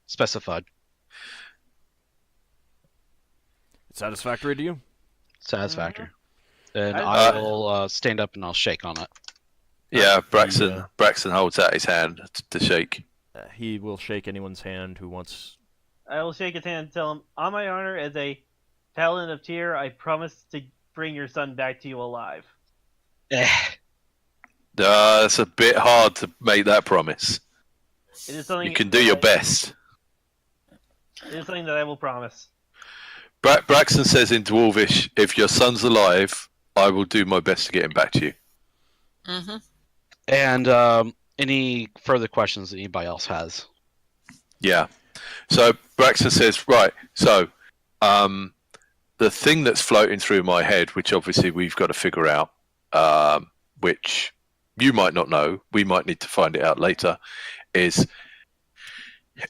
specified. Satisfactory to you? Satisfactory. And I- I will stand up and I'll shake on it. Yeah, Braxon. Yeah. Braxon holds out his hand to shake. He will shake anyone's hand who wants. I will shake his hand and tell him, on my honor as a paladin of Tyr, I promise to bring your son back to you alive. It's a bit hard to make that promise. It is something You can do your best. It is something that I will promise. Braxton says in Dwarvish, if your son's alive, I will do my best to get him back to you. Mm-hmm. And any further questions that anybody else has? Yeah. So Braxton says, right, so the thing that's floating through my head, which obviously we've got to figure out, which you might not know, we might need to find it out later, is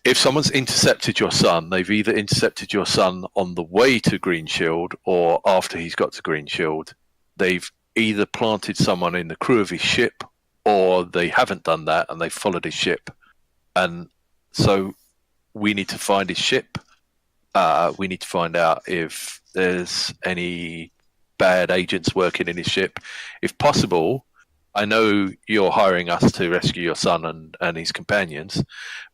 if someone's intercepted your son, they've either intercepted your son on the way to Green Shield or after he's got to Green Shield. They've either planted someone in the crew of his ship or they haven't done that and they've followed his ship. And so we need to find his ship. We need to find out if there's any bad agents working in his ship. If possible, I know you're hiring us to rescue your son and his companions,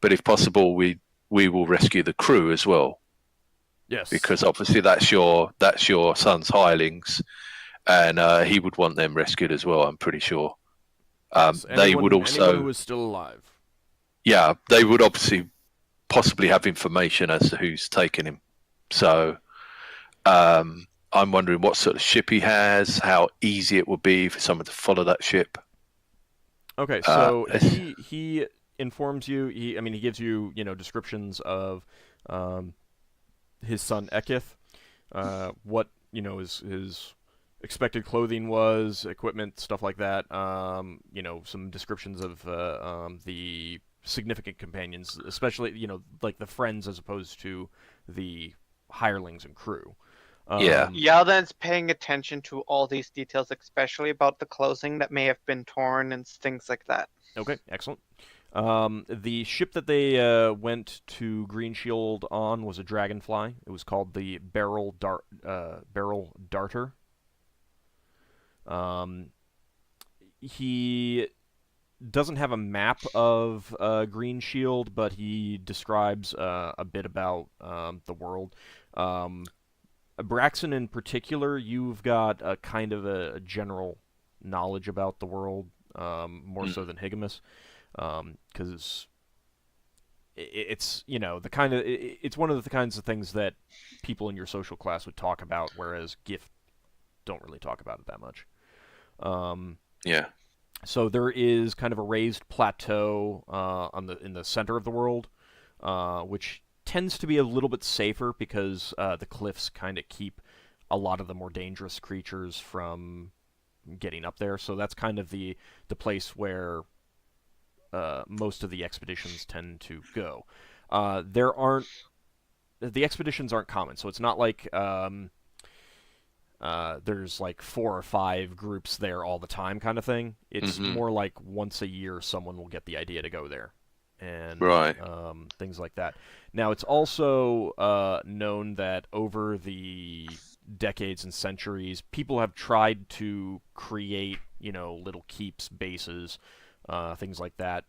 but if possible, we will rescue the crew as well, Yes. because obviously that's your son's hirelings, and he would want them rescued as well. I'm pretty sure. They would also, anyone who is still alive. yeah, they would obviously possibly have information as to who's taken him. So I'm wondering what sort of ship he has, how easy it would be for someone to follow that ship. Okay, so he informs you. He gives you descriptions of his son Ekith, what his expected clothing was, equipment, stuff like that. Some descriptions of the significant companions, especially like the friends as opposed to the hirelings and crew. Yeah. Yeldan's paying attention to all these details, especially about the clothing that may have been torn and things like that. Okay, excellent. The ship that they went to Green Shield on was a dragonfly. It was called the Barrel Darter. He doesn't have a map of Green Shield, but he describes a bit about the world. Braxon in particular, you've got a kind of a general knowledge about the world, more so than Higgimus, because it's the kind of it's one of the kinds of things that people in your social class would talk about, whereas Giff don't really talk about it that much. Yeah. So there is kind of a raised plateau in the center of the world, which tends to be a little bit safer because the cliffs kind of keep a lot of the more dangerous creatures from getting up there. So that's kind of the place where most of the expeditions tend to go. The expeditions aren't common, so it's not like there's like 4 or 5 groups there all the time kind of thing. It's more like once a year someone will get the idea to go there. And Right. Things like that. Now, it's also known that over the decades and centuries, people have tried to create, little keeps, bases, things like that.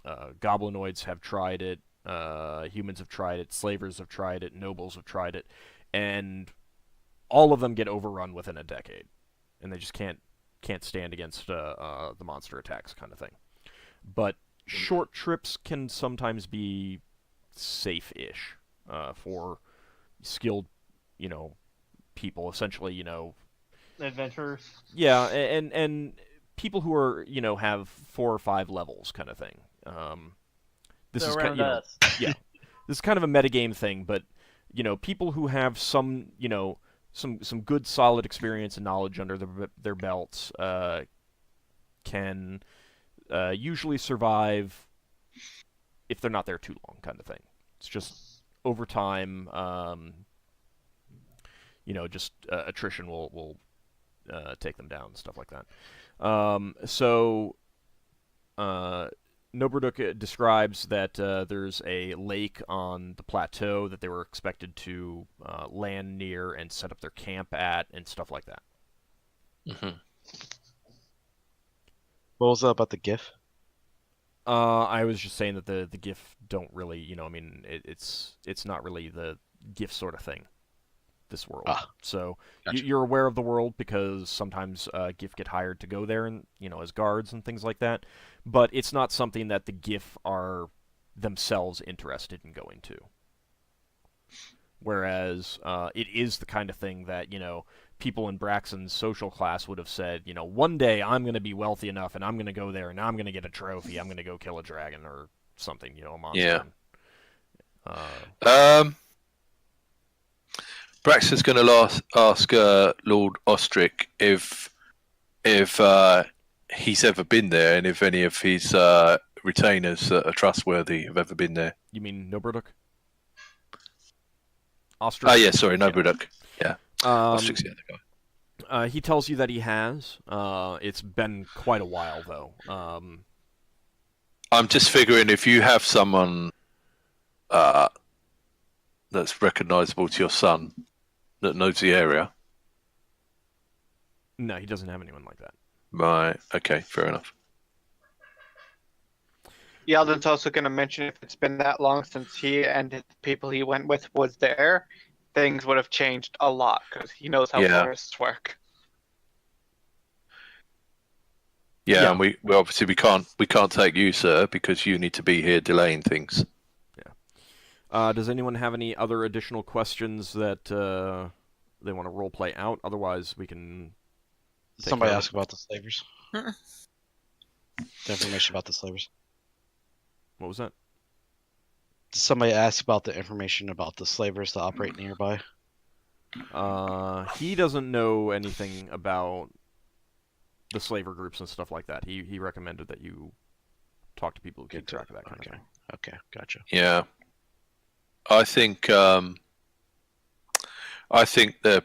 Goblinoids have tried it. Humans have tried it. Slavers have tried it. Nobles have tried it. And all of them get overrun within a decade. And they just can't stand against the monster attacks kind of thing. But short trips can sometimes be safe-ish for skilled, people. Essentially, Adventurers. Yeah, and people who are, have 4 or 5 levels kind of thing. This So is around us. yeah, this is kind of a metagame thing, but people who have some, some good solid experience and knowledge under their belts can usually survive if they're not there too long, kind of thing. It's just over time, just attrition will take them down, stuff like that. Noberduk describes that there's a lake on the plateau that they were expected to land near and set up their camp at, and stuff like that. Mm-hmm. What was that about the GIF? I was just saying that the GIF don't really, it's not really the GIF sort of thing, this world. So gotcha. you're aware of the world because sometimes GIF get hired to go there and, as guards and things like that. But it's not something that the GIF are themselves interested in going to. Whereas it is the kind of thing that, people in Braxon's social class would have said, one day I'm going to be wealthy enough and I'm going to go there and I'm going to get a trophy. I'm going to go kill a dragon or something, a monster. Yeah. Braxton's going to ask Lord Ostrich if he's ever been there and if any of his retainers that are trustworthy have ever been there. You mean Noberduk? Ostrich? Oh, yeah, sorry, Noberduk. Yeah. Ostrich's the other guy. He tells you that he has. It's been quite a while, though. I'm just figuring if you have someone that's recognizable to your son that knows the area. No, he doesn't have anyone like that. Right. Okay, fair enough. Yeldan's also going to mention if it's been that long since he and the people he went with was there, things would have changed a lot because he knows how forests work. Yeah, and we obviously we can't take you, sir, because you need to be here delaying things. Yeah. Does anyone have any other additional questions that they want to role play out? Otherwise, we can. Somebody ask about the slavers. The information about the slavers. What was that? Somebody asked about the information about the slavers that operate nearby. He doesn't know anything about the slaver groups and stuff like that. He recommended that you talk to people who keep track of that kind of thing. Okay, gotcha. Yeah. I think the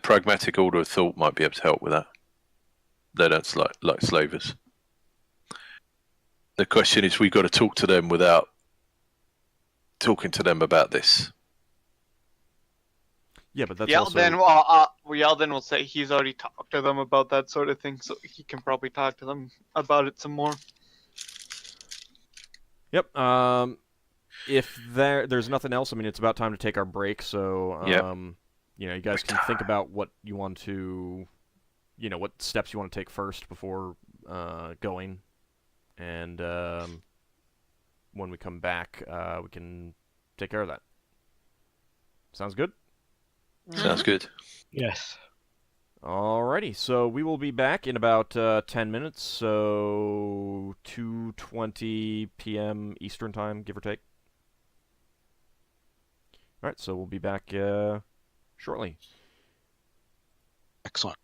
Pragmatic Order of Thought might be able to help with that. They don't like slavers. The question is, we've got to talk to them without talking to them about this. Yeah, but that's Yeldan, also... Yeldan will say he's already talked to them about that sort of thing, so he can probably talk to them about it some more. Yep. If there's nothing else, I mean, it's about time to take our break. So, you know, you guys can think about what you want to, you know, what steps you want to take first before going, and when we come back, we can take care of that. Sounds good? Sounds good. Yes. Alrighty, so we will be back in about 10 minutes, so 2:20 p.m. Eastern Time, give or take. Alright, so we'll be back shortly. Excellent.